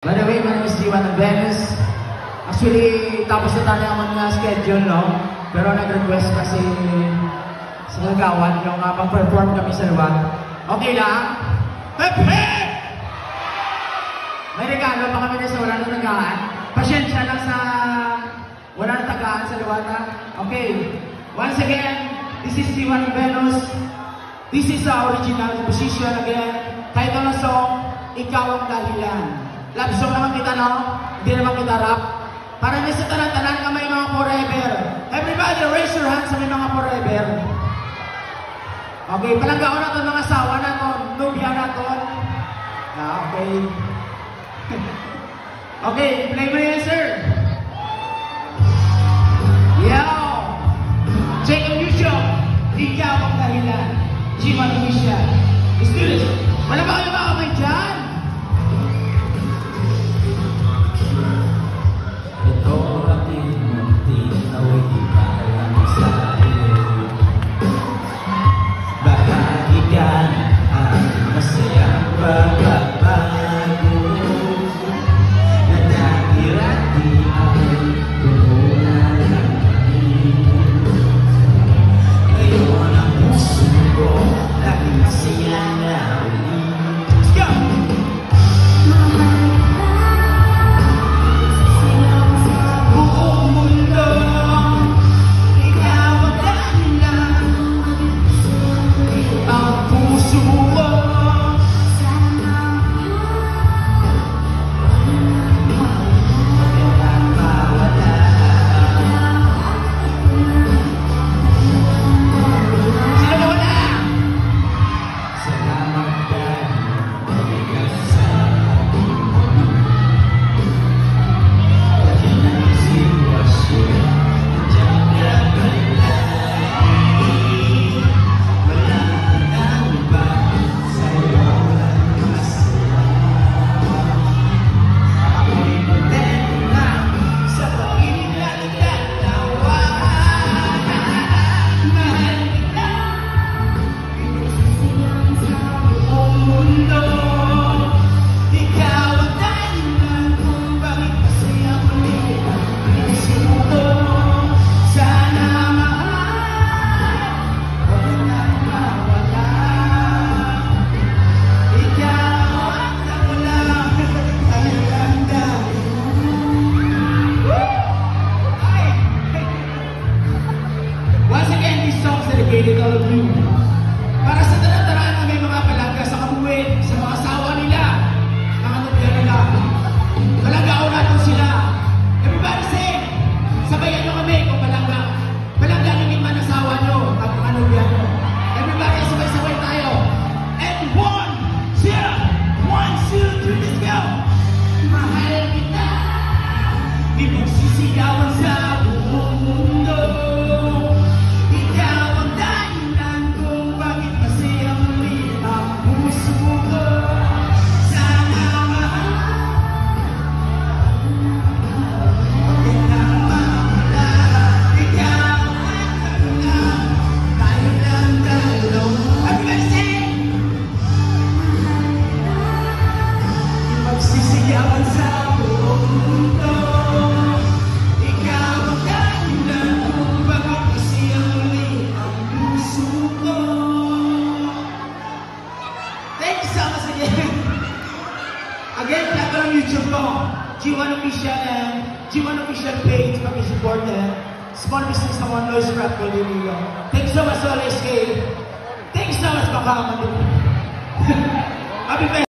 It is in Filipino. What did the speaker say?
By the way, my name is G1 of Venice. Actually, tapos na tayo ang mga schedule, no? Pero nag-request kasi sa nagawan yung pag-perform kami sa luwan. Okay lang? Pepe! May regalo pa kami na sa wala na tagaan. Pasyensya lang sa wala na tagaan sa luwan, ha? Okay. Once again, this is G1 of Venus. This is our original composition again. Title ng song, Ikaw ang Dahilan. Love song naman kita, no? Hindi naman kita rap. Para may sa tanan-tanan ka may mga forever. Everybody, raise your hands sa may mga forever. Okay, palanggaon na ito mga asawa na ito, nubya na ito. Okay. Okay, play mo yan, sir. Yo! Check on YouTube. Ikaw ang dahilan. G1 Official. Let's do this. Wala ba kayo mga kamay dyan? Dedicated all of you. Para sa tanan-tanan na may mga palangga sa kabuwin, sa mga asawa nila, mga nubya nila. Palanggaon natin sila. Everybody sing! Sabayan nyo kami kung palangga. Palangga naging man asawa nyo at mga nubya nyo. Everybody, sabay-sabay tayo. And 1, 2, 1, 2, 3, let's go! Mahal kita, ipagsisigawan sa buong mundo. Again, tag ko ng YouTube ko, G1 Official and G1 Official page, pag-support and small business naman, Lois Rap ko din nyo. Thanks so much, Lois K. Thanks so much, Baka. Happy birthday.